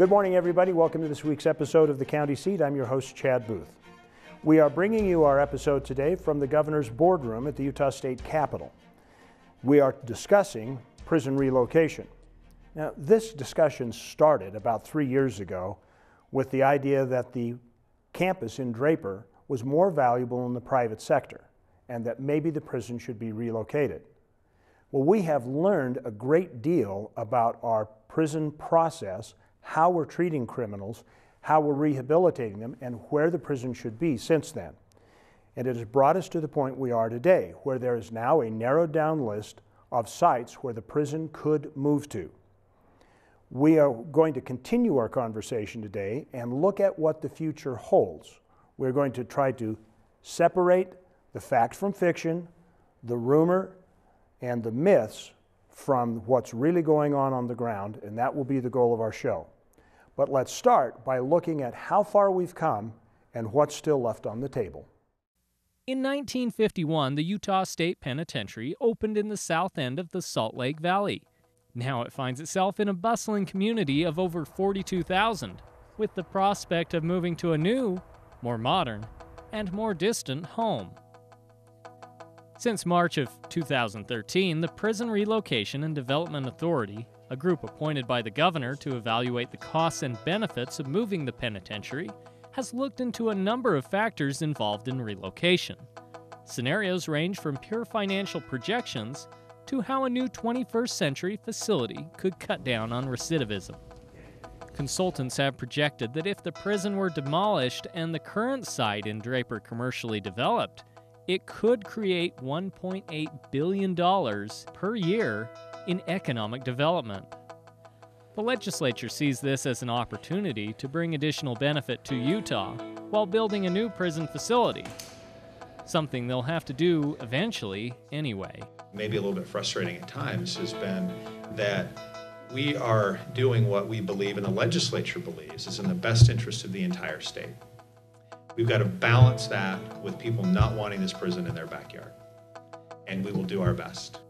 Good morning, everybody. Welcome to this week's episode of The County Seat. I'm your host, Chad Booth. We are bringing you our episode today from the governor's boardroom at the Utah State Capitol. We are discussing prison relocation. Now, this discussion started about 3 years ago with the idea that the campus in Draper was more valuable in the private sector and that maybe the prison should be relocated. Well, we have learned a great deal about our prison process, how we're treating criminals, how we're rehabilitating them, and where the prison should be since then. And it has brought us to the point we are today, where there is now a narrowed down list of sites where the prison could move to. We are going to continue our conversation today and look at what the future holds. We're going to try to separate the fact from fiction, the rumor, and the myths from what's really going on the ground, and that will be the goal of our show. But let's start by looking at how far we've come and what's still left on the table. In 1951, the Utah State Penitentiary opened in the south end of the Salt Lake Valley. Now it finds itself in a bustling community of over 42,000, with the prospect of moving to a new, more modern, and more distant home. Since March of 2013, the Prison Relocation and Development Authority, a group appointed by the governor to evaluate the costs and benefits of moving the penitentiary, has looked into a number of factors involved in relocation. Scenarios range from pure financial projections to how a new 21st century facility could cut down on recidivism. Consultants have projected that if the prison were demolished and the current site in Draper commercially developed, it could create $1.8 billion per year in economic development. The legislature sees this as an opportunity to bring additional benefit to Utah while building a new prison facility, something they'll have to do eventually anyway. Maybe a little bit frustrating at times has been that we are doing what we believe and the legislature believes is in the best interest of the entire state. We've got to balance that with people not wanting this prison in their backyard, and we will do our best.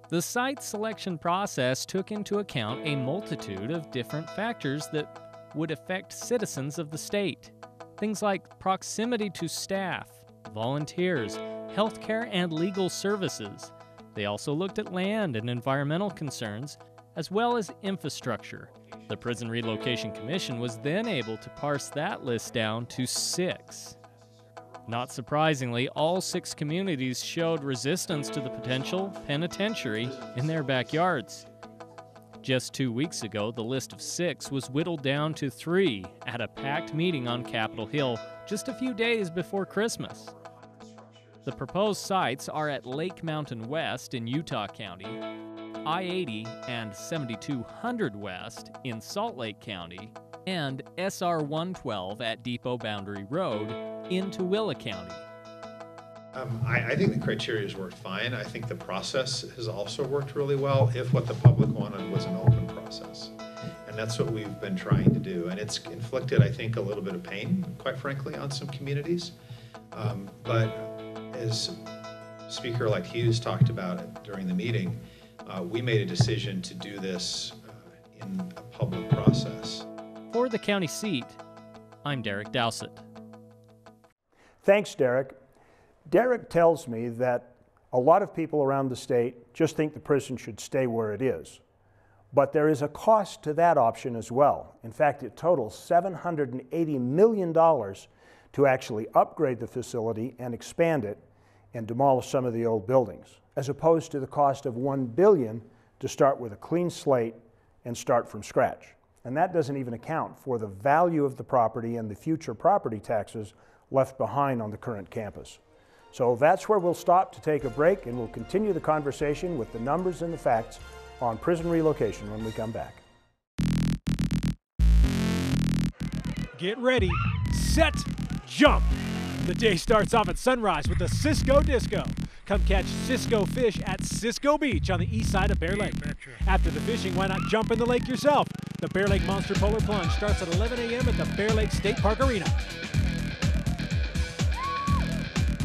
The site selection process took into account a multitude of different factors that would affect citizens of the state. Things like proximity to staff, volunteers, healthcare, and legal services. They also looked at land and environmental concerns, as well as infrastructure. The Prison Relocation Commission was then able to parse that list down to 6. Not surprisingly, all 6 communities showed resistance to the potential penitentiary in their backyards. Just 2 weeks ago, the list of 6 was whittled down to 3 at a packed meeting on Capitol Hill just a few days before Christmas. The proposed sites are at Lake Mountain West in Utah County, I-80 and 7200 West in Salt Lake County, and SR 112 at Depot Boundary Road in Tooele County. I think the criteria has worked fine. I think the process has also worked really well if what the public wanted was an open process. And that's what we've been trying to do. And it's inflicted, I think, a little bit of pain, quite frankly, on some communities. But as Speaker-elect Hughes talked about it during the meeting, we made a decision to do this in a public process. For the county seat, I'm Derek Dowsett. Thanks, Derek. Derek tells me that a lot of people around the state just think the prison should stay where it is. But there is a cost to that option as well. In fact, it totals $780 million to actually upgrade the facility and expand it and demolish some of the old buildings, as opposed to the cost of $1 billion to start with a clean slate and start from scratch. And that doesn't even account for the value of the property and the future property taxes left behind on the current campus. So that's where we'll stop to take a break, and we'll continue the conversation with the numbers and the facts on prison relocation when we come back. Get ready, set, jump! The day starts off at sunrise with the Cisco Disco. Come catch Cisco fish at Cisco Beach on the east side of Bear Lake. After the fishing, why not jump in the lake yourself? The Bear Lake Monster Polar Plunge starts at 11 a.m. at the Bear Lake State Park Arena.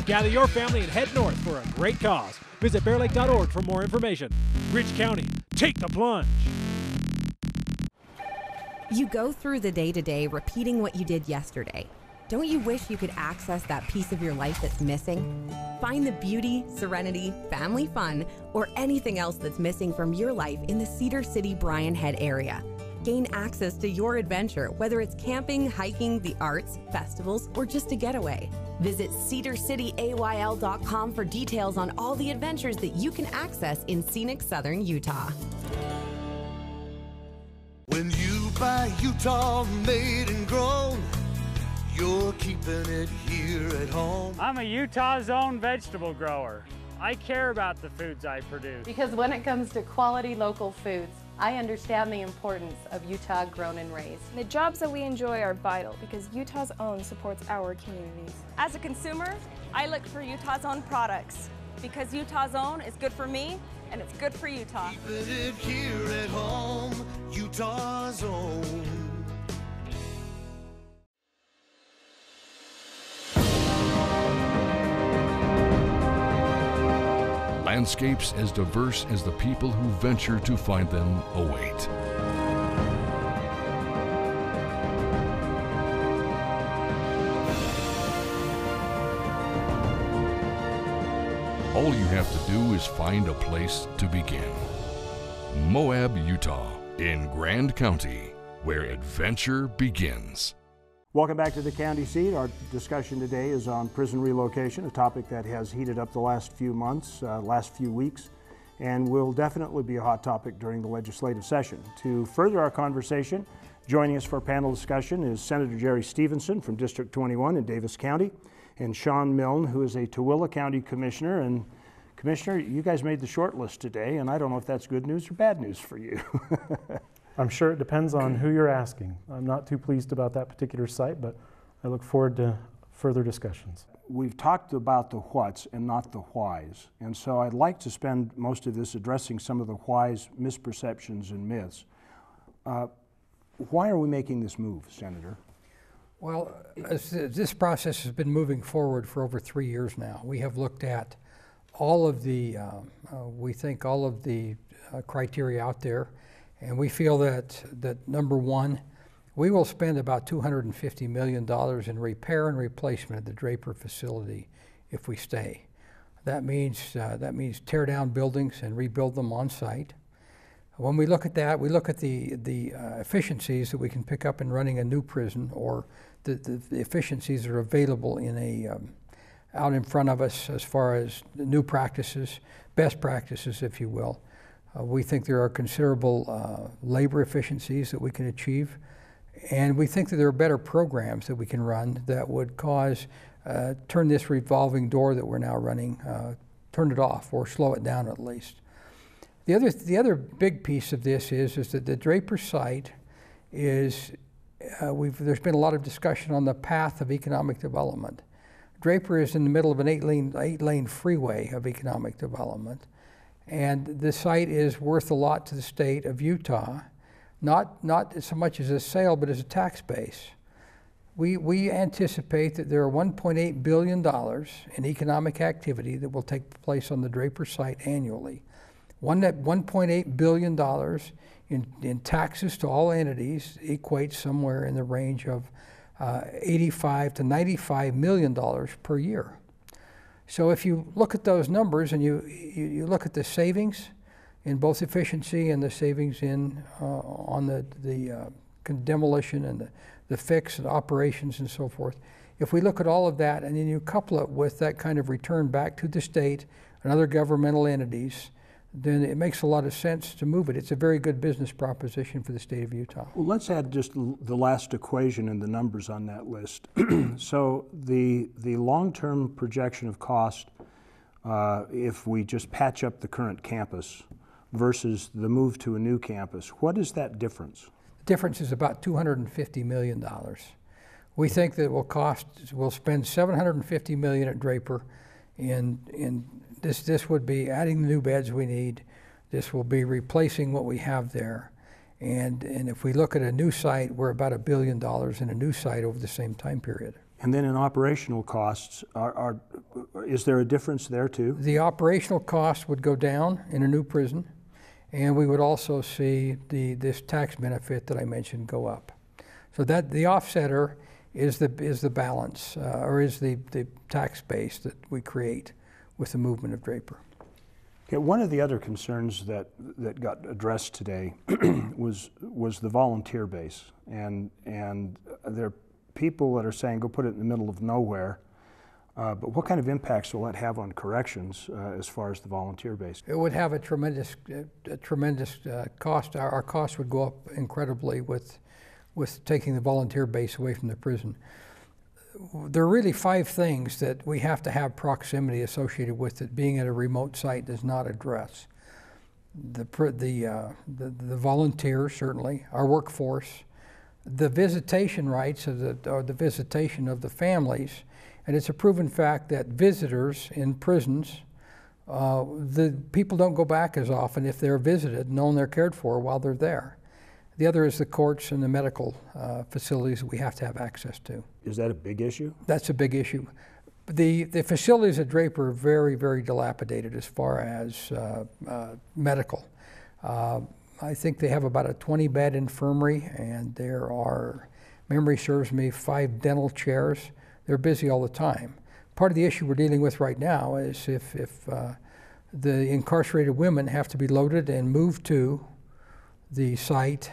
Gather your family and head north for a great cause. Visit bearlake.org for more information. Rich County, take the plunge. You go through the day-to-day repeating what you did yesterday. Don't you wish you could access that piece of your life that's missing? Find the beauty, serenity, family fun, or anything else that's missing from your life in the Cedar City Bryan Head area. Gain access to your adventure, whether it's camping, hiking, the arts, festivals, or just a getaway. Visit cedarcityayl.com for details on all the adventures that you can access in scenic southern Utah. When you buy Utah made and grown, you're keeping it here at home. I'm a Utah's own vegetable grower. I care about the foods I produce. Because when it comes to quality local foods, I understand the importance of Utah grown and raised. The jobs that we enjoy are vital because Utah's Own supports our communities. As a consumer, I look for Utah's Own products because Utah's Own is good for me and it's good for Utah. Keeping it here at home, Utah's Own. Landscapes as diverse as the people who venture to find them await. All you have to do is find a place to begin. Moab, Utah, in Grand County, where adventure begins. Welcome back to the county seat. Our discussion today is on prison relocation, a topic that has heated up the last few months, last few weeks, and will definitely be a hot topic during the legislative session. To further our conversation, joining us for a panel discussion is Senator Jerry Stevenson from District 21 in Davis County, and Shawn Milne, who is a Tooele County Commissioner. And Commissioner, you guys made the short list today, and I don't know if that's good news or bad news for you. I'm sure it depends on who you're asking. I'm not too pleased about that particular site, but I look forward to further discussions. We've talked about the whats and not the whys, and so I'd like to spend most of this addressing some of the whys, misperceptions, and myths. Why are we making this move, Senator? Well, this process has been moving forward for over 3 years now. We have looked at all of the, we think all of the criteria out there. And we feel that number one, we will spend about $250 million in repair and replacement of the Draper facility if we stay. That means tear down buildings and rebuild them on site. When we look at that, we look at the efficiencies that we can pick up in running a new prison, or the efficiencies that are available in a out in front of us as far as the new practices, best practices, if you will. We think there are considerable labor efficiencies that we can achieve, and we think that there are better programs that we can run that would cause, turn this revolving door that we're now running, turn it off or slow it down at least. The other big piece of this is that the Draper site is, there's been a lot of discussion on the path of economic development. Draper is in the middle of an eight-lane freeway of economic development. And the site is worth a lot to the state of Utah, not so much as a sale, but as a tax base. We anticipate that there are $1.8 billion in economic activity that will take place on the Draper site annually. $1.8 billion in taxes to all entities equates somewhere in the range of $85 to $95 million per year. So if you look at those numbers and you look at the savings in both efficiency and the savings in on the demolition and the fix and operations and so forth, if we look at all of that and then you couple it with that kind of return back to the state and other governmental entities, then it makes a lot of sense to move it. It's a very good business proposition for the state of Utah. Well, let's add just the last equation and the numbers on that list. So the long-term projection of cost, if we just patch up the current campus versus the move to a new campus, what is that difference? The difference is about $250 million. We think that we'll spend $750 million at Draper in this would be adding the new beds we need. This will be replacing what we have there. And if we look at a new site, we're about $1 billion in a new site over the same time period. And then in operational costs, is there a difference there too? The operational costs would go down in a new prison, and we would also see this tax benefit that I mentioned go up. So that the offsetter is the balance, or is the tax base that we create with the movement of Draper. Okay, one of the other concerns that got addressed today was the volunteer base, and there are people that are saying go put it in the middle of nowhere. But what kind of impacts will that have on corrections as far as the volunteer base? It would have a tremendous cost. Our costs would go up incredibly with taking the volunteer base away from the prison. There are really 5 things that we have to have proximity associated with it. Being at a remote site does not address. The volunteers, certainly, our workforce, the visitation rights of the visitation of the families, and it's a proven fact that visitors in prisons, the people don't go back as often if they're visited, knowing they're cared for while they're there. The other is the courts and the medical facilities that we have to have access to. Is that a big issue? That's a big issue. The facilities at Draper are very, very dilapidated as far as medical. I think they have about a 20-bed infirmary, and there are, memory serves me, 5 dental chairs. They're busy all the time. Part of the issue we're dealing with right now is if the incarcerated women have to be loaded and moved to the site,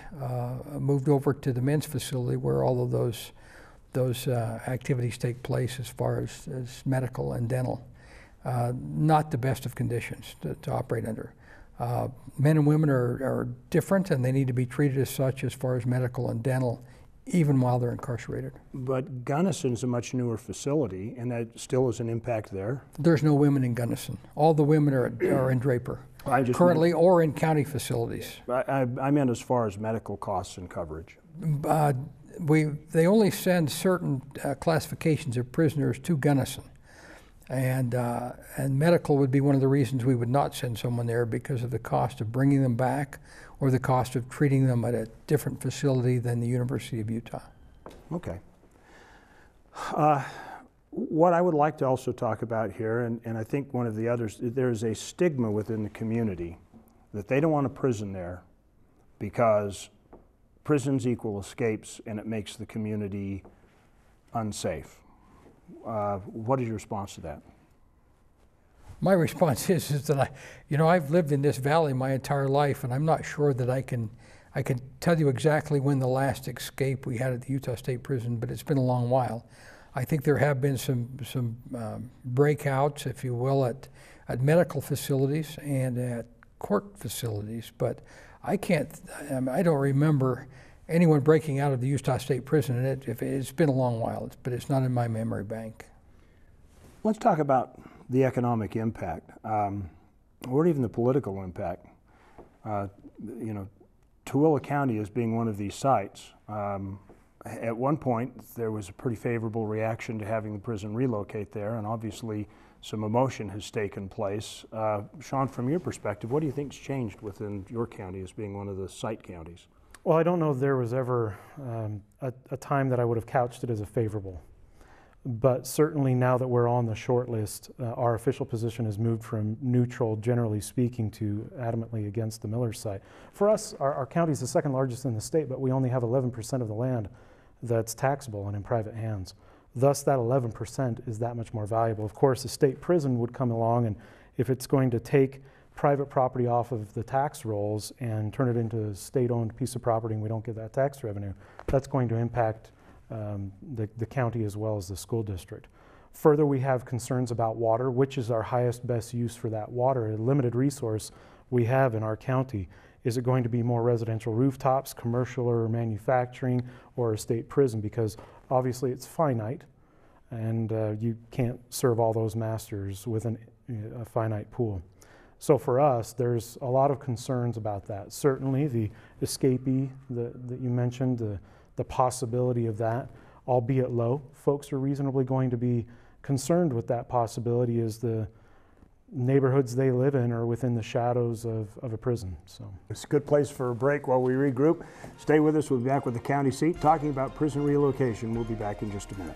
moved over to the men's facility where all of those activities take place as far as medical and dental. Not the best of conditions to operate under. Men and women are different, and they need to be treated as such as far as medical and dental, even while they're incarcerated. But Gunnison's a much newer facility, and that still is an impact there. There's no women in Gunnison. All the women are in Draper, currently, or in county facilities. I meant as far as medical costs and coverage. They only send certain classifications of prisoners to Gunnison, and medical would be one of the reasons we would not send someone there, because of the cost of bringing them back, or the cost of treating them at a different facility than the University of Utah. Okay. What I would like to also talk about here, and I think one of the others, there's a stigma within the community that they don't want a prison there because prisons equal escapes and it makes the community unsafe. What is your response to that? My response is that I've lived in this valley my entire life, and I'm not sure that I can tell you exactly when the last escape we had at the Utah State Prison, but it's been a long while. I think there have been some breakouts, if you will, at medical facilities and at court facilities, but I don't remember anyone breaking out of the Utah State Prison, and it's been a long while, but it's not in my memory bank. Let's talk about the economic impact, or even the political impact. Tooele County as being one of these sites. At one point, there was a pretty favorable reaction to having the prison relocate there, and obviously some emotion has taken place. Shawn, from your perspective, what do you think's changed within your county as being one of the site counties? Well, I don't know if there was ever a time that I would have couched it as a favorable. But certainly now that we're on the short list, our official position has moved from neutral, generally speaking, to adamantly against the Miller site. For us, our county is the second largest in the state, but we only have 11% of the land that's taxable and in private hands. Thus, that 11% is that much more valuable. Of course, the state prison would come along, and if it's going to take private property off of the tax rolls and turn it into a state-owned piece of property and we don't get that tax revenue, that's going to impact the county as well as the school district. Further, we have concerns about water, which is our highest best use for that water, a limited resource we have in our county. Is it going to be more residential rooftops, commercial or manufacturing, or a state prison? Because obviously it's finite, and you can't serve all those masters with a finite pool. So for us, there's a lot of concerns about that. Certainly the escapee that you mentioned, the possibility of that, albeit low. Folks are reasonably going to be concerned with that possibility as the neighborhoods they live in are within the shadows of a prison. So it's a good place for a break while we regroup. Stay with us. We'll be back with the county seat talking about prison relocation. We'll be back in just a minute.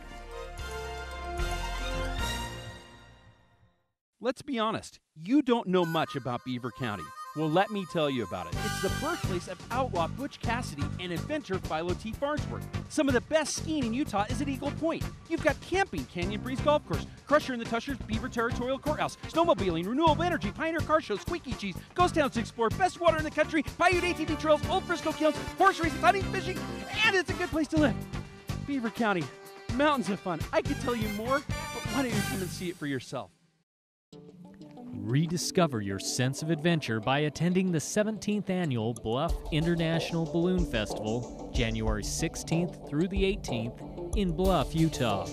Let's be honest, you don't know much about Beaver County. Well, let me tell you about it. It's the birthplace of outlaw Butch Cassidy and adventurer Philo T. Farnsworth. Some of the best skiing in Utah is at Eagle Point. You've got camping, Canyon Breeze Golf Course, Crusher in the Tushers, Beaver Territorial Courthouse, snowmobiling, renewable energy, Pioneer Car Show, Squeaky Cheese, ghost towns to explore, best water in the country, Paiute ATV trails, Old Frisco kilns, horse races, hunting, fishing, and it's a good place to live. Beaver County, mountains of fun. I could tell you more, but why don't you come and see it for yourself? Rediscover your sense of adventure by attending the 17th Annual Bluff International Balloon Festival, January 16th through the 18th in Bluff, Utah.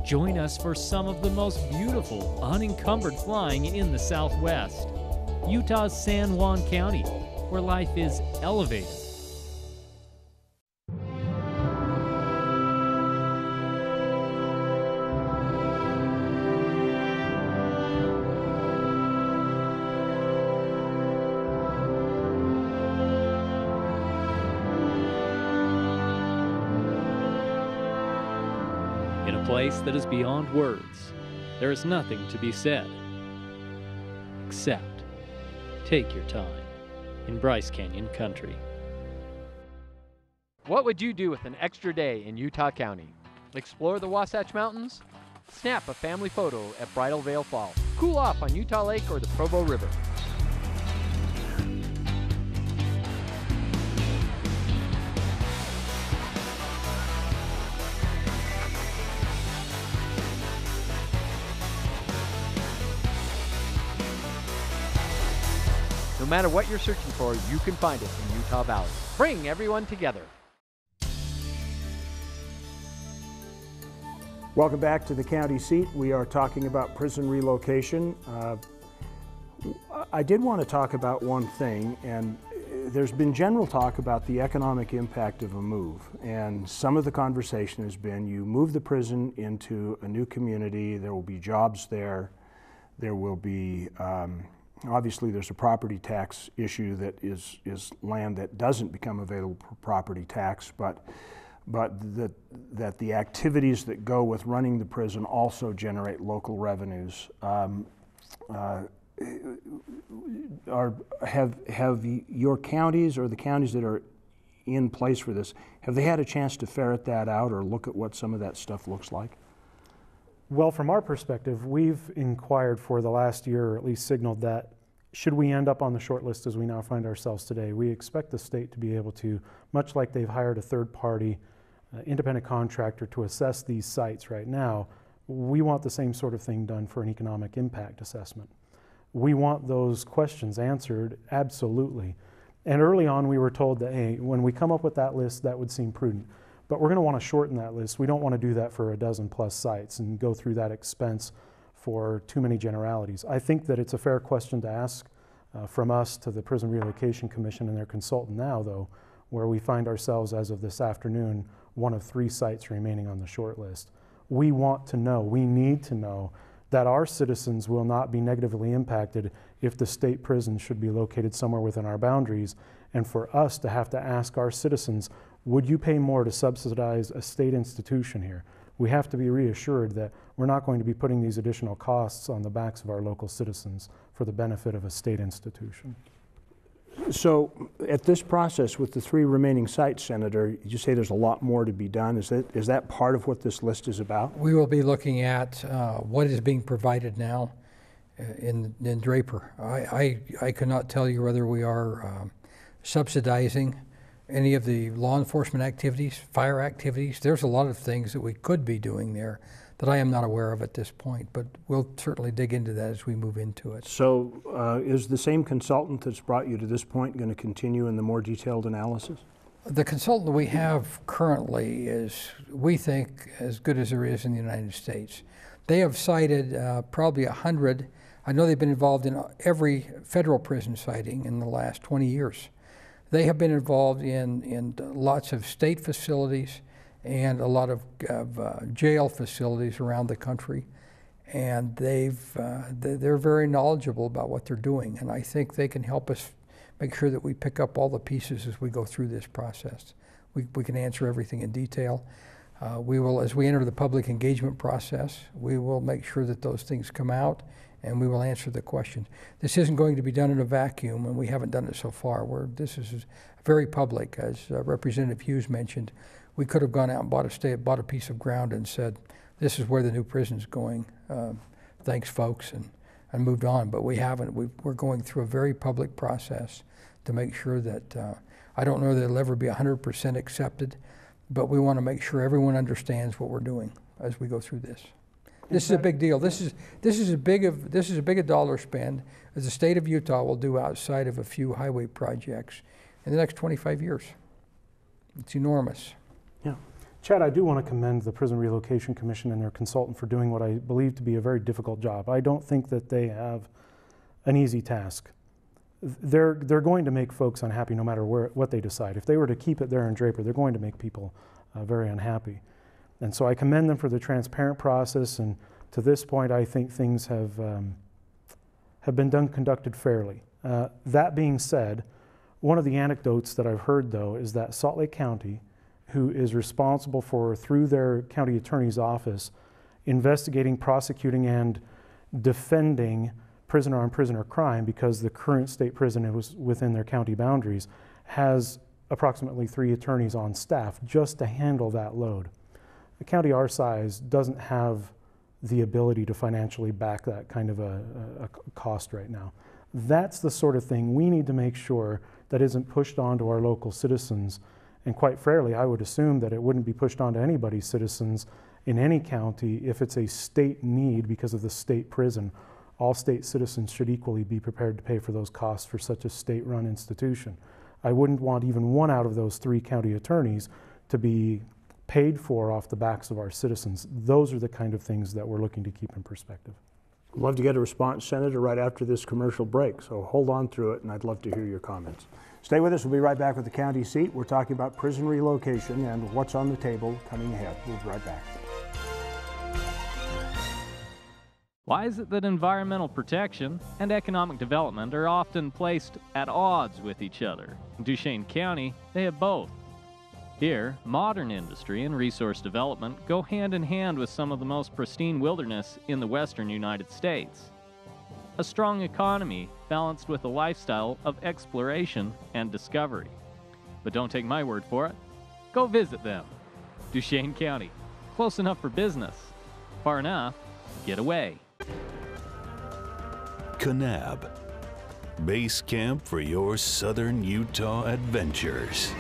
Join us for some of the most beautiful, unencumbered flying in the Southwest. Utah's San Juan County, where life is elevated. In a place that is beyond words, there is nothing to be said, except take your time in Bryce Canyon country. What would you do with an extra day in Utah County? Explore the Wasatch Mountains? Snap a family photo at Bridal Veil Falls. Cool off on Utah Lake or the Provo River. No matter what you're searching for, you can find it in Utah Valley. Bring everyone together. Welcome back to the county seat. We are talking about prison relocation. I did want to talk about one thing, and there's been general talk about the economic impact of a move. And some of the conversation has been, you move the prison into a new community, there will be jobs there, there will be obviously, there's a property tax issue that is land that doesn't become available for property tax, but that the activities that go with running the prison also generate local revenues. Have your counties or the counties that are in place for this, have they had a chance to ferret that out or look at what some of that stuff looks like? Well, from our perspective, we've inquired for the last year, or at least signaled that should we end up on the short list as we now find ourselves today, we expect the state to be able to, much like they've hired a third-party independent contractor to assess these sites right now, we want the same sort of thing done for an economic impact assessment. We want those questions answered, absolutely. And early on we were told that, hey, when we come up with that list, that would seem prudent. But we're going to want to shorten that list. We don't want to do that for a dozen plus sites and go through that expense for too many generalities. I think that it's a fair question to ask from us to the Prison Relocation Commission and their consultant now, though, where we find ourselves as of this afternoon, one of 3 sites remaining on the short list. We want to know, we need to know that our citizens will not be negatively impacted if the state prison should be located somewhere within our boundaries, and for us to have to ask our citizens, would you pay more to subsidize a state institution here? We have to be reassured that we're not going to be putting these additional costs on the backs of our local citizens for the benefit of a state institution. So at this process with the 3 remaining sites, Senator, you say there's a lot more to be done. Is that part of what this list is about? We will be looking at what is being provided now in Draper. I cannot tell you whether we are subsidizing any of the law enforcement activities, fire activities. There's a lot of things that we could be doing there that I am not aware of at this point, but we'll certainly dig into that as we move into it. So is the same consultant that's brought you to this point going to continue in the more detailed analysis? The consultant we have currently is, we think, as good as there is in the United States. They have cited probably 100. I know they've been involved in every federal prison siting in the last 20 years. They have been involved in lots of state facilities and a lot of jail facilities around the country, and they're very knowledgeable about what they're doing, and I think they can help us make sure that we pick up all the pieces as we go through this process. We can answer everything in detail. We will, as we enter the public engagement process, we will make sure that those things come out and we will answer the questions. This isn't going to be done in a vacuum, and we haven't done it so far. This is very public. As Representative Hughes mentioned, we could have gone out and bought a piece of ground and said, this is where the new prison's going. Thanks, folks, and moved on, but we haven't. We're going through a very public process to make sure that, I don't know that it'll ever be 100% accepted, but we want to make sure everyone understands what we're doing as we go through this. This is a big deal. This is as big a dollar spend as the state of Utah will do outside of a few highway projects in the next 25 years. It's enormous. Yeah. Chad, I do want to commend the Prison Relocation Commission and their consultant for doing what I believe to be a very difficult job. I don't think that they have an easy task. They're going to make folks unhappy no matter what they decide. If they were to keep it there in Draper, they're going to make people very unhappy. And so I commend them for the transparent process, and to this point I think things have been conducted fairly. That being said, one of the anecdotes that I've heard though is that Salt Lake County, who is responsible for, through their county attorney's office, investigating, prosecuting, and defending prisoner-on-prisoner crime, because the current state prison was within their county boundaries, has approximately 3 attorneys on staff just to handle that load. A county our size doesn't have the ability to financially back that kind of a cost right now. That's the sort of thing we need to make sure that isn't pushed on to our local citizens. And quite fairly, I would assume that it wouldn't be pushed on to anybody's citizens in any county if it's a state need because of the state prison. All state citizens should equally be prepared to pay for those costs for such a state-run institution. I wouldn't want even one out of those 3 county attorneys to be paid for off the backs of our citizens. Those are the kind of things that we're looking to keep in perspective. I'd love to get a response, Senator, right after this commercial break, so hold on through it, and I'd love to hear your comments. Stay with us. We'll be right back with the county seat. We're talking about prison relocation and what's on the table coming ahead. We'll be right back. Why is it that environmental protection and economic development are often placed at odds with each other? In Duchesne County, they have both. Here, modern industry and resource development go hand in hand with some of the most pristine wilderness in the western United States. A strong economy balanced with a lifestyle of exploration and discovery. But don't take my word for it. Go visit them. Duchesne County, close enough for business, far enough to get away. Kanab, base camp for your southern Utah adventures.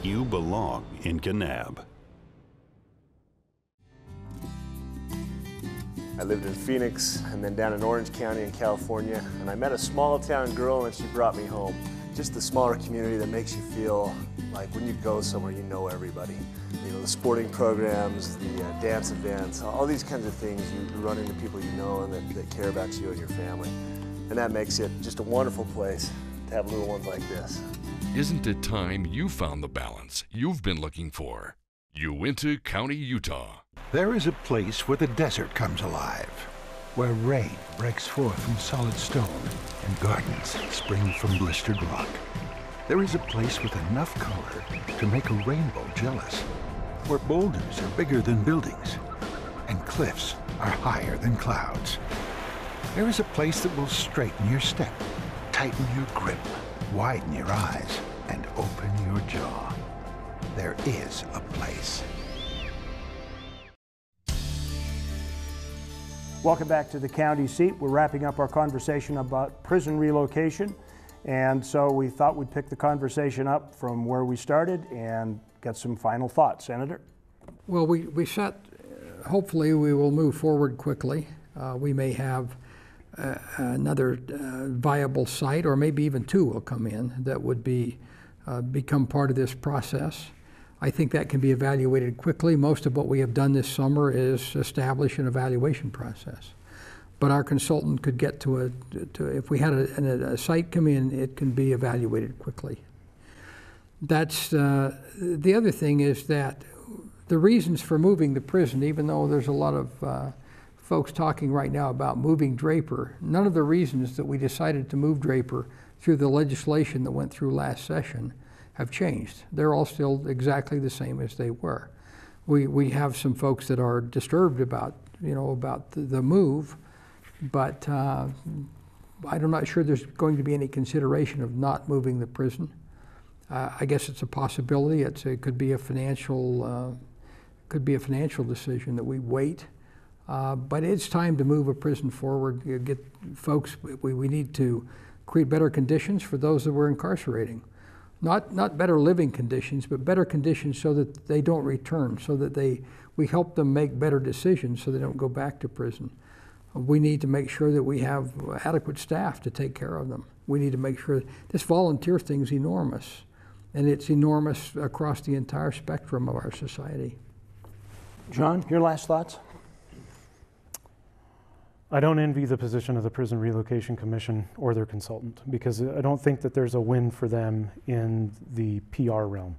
You belong in Kanab. I lived in Phoenix and then down in Orange County in California, and I met a small town girl and she brought me home. Just the smaller community that makes you feel like when you go somewhere you know everybody. You know, the sporting programs, the dance events, all these kinds of things, you run into people you know and that care about you and your family. And that makes it just a wonderful place to have little ones like this. Isn't it time you found the balance you've been looking for? Uinta County, Utah. There is a place where the desert comes alive, where rain breaks forth from solid stone and gardens spring from blistered rock. There is a place with enough color to make a rainbow jealous, where boulders are bigger than buildings and cliffs are higher than clouds. There is a place that will straighten your step, tighten your grip, widen your eyes, and open your jaw. There is a place. Welcome back to the county seat. We're wrapping up our conversation about prison relocation, and so we thought we'd pick the conversation up from where we started and get some final thoughts. Senator? Well, hopefully we will move forward quickly. We may have another viable site, or maybe even 2 will come in that would become part of this process. I think that can be evaluated quickly. Most of what we have done this summer is establish an evaluation process. But our consultant could get if we had a site come in, it can be evaluated quickly. That's the other thing is that the reasons for moving the prison, even though there's a lot of folks talking right now about moving Draper, none of the reasons that we decided to move Draper through the legislation that went through last session have changed. They're all still exactly the same as they were. We have some folks that are disturbed about, about the move, but I'm not sure there's going to be any consideration of not moving the prison. I guess it's a possibility. It could be a financial decision that we wait. But it's time to move a prison forward. Get folks. We need to create better conditions for those that we're incarcerating. Not better living conditions, but better conditions so that they don't return, so that we help them make better decisions so they don't go back to prison. We need to make sure that we have adequate staff to take care of them. We need to make sure this volunteer thing's enormous, and it's enormous across the entire spectrum of our society. John, your last thoughts? I don't envy the position of the Prison Relocation Commission or their consultant, because I don't think that there's a win for them in the PR realm.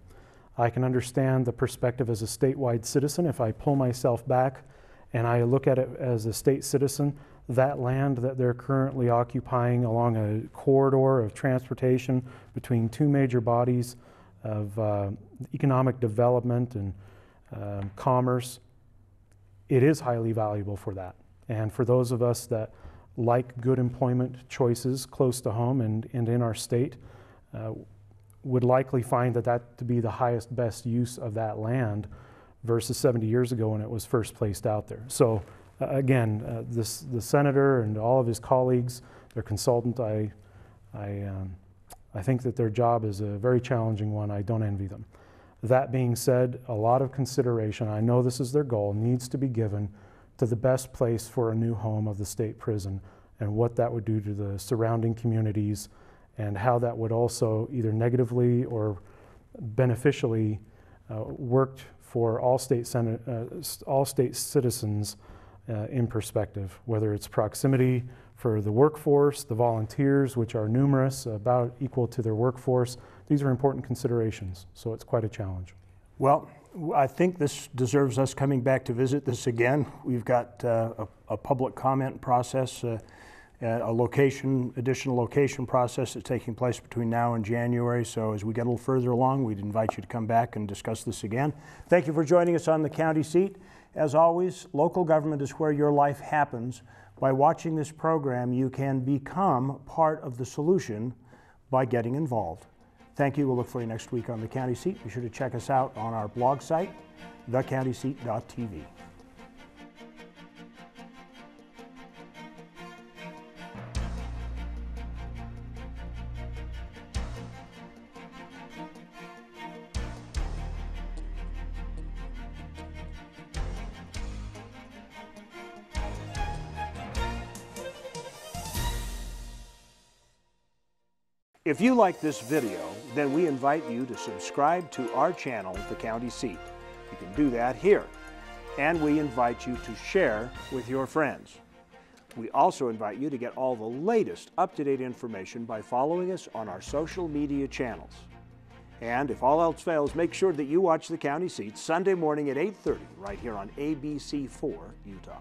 I can understand the perspective as a statewide citizen. If I pull myself back and I look at it as a state citizen, that land that they're currently occupying along a corridor of transportation between two major bodies of economic development and commerce, it is highly valuable for that. And for those of us that like good employment choices close to home and in our state, would likely find that to be the highest, best use of that land versus 70 years ago when it was first placed out there. So again, the senator and all of his colleagues, their consultant, I think that their job is a very challenging one. I don't envy them. That being said, a lot of consideration, I know this is their goal, needs to be given to the best place for a new home of the state prison and what that would do to the surrounding communities and how that would also either negatively or beneficially worked for all state citizens in perspective, whether it's proximity for the workforce, the volunteers, which are numerous, about equal to their workforce. These are important considerations, so it's quite a challenge. Well, I think this deserves us coming back to visit this again. We've got a public comment process, a additional location process that's taking place between now and January. So as we get a little further along, we'd invite you to come back and discuss this again. Thank you for joining us on the County Seat. As always, local government is where your life happens. By watching this program, you can become part of the solution by getting involved. Thank you. We'll look for you next week on the County Seat. Be sure to check us out on our blog site, thecountyseat.tv. If you like this video, then we invite you to subscribe to our channel, The County Seat. You can do that here. And we invite you to share with your friends. We also invite you to get all the latest up-to-date information by following us on our social media channels. And if all else fails, make sure that you watch The County Seat Sunday morning at 8:30 right here on ABC4 Utah.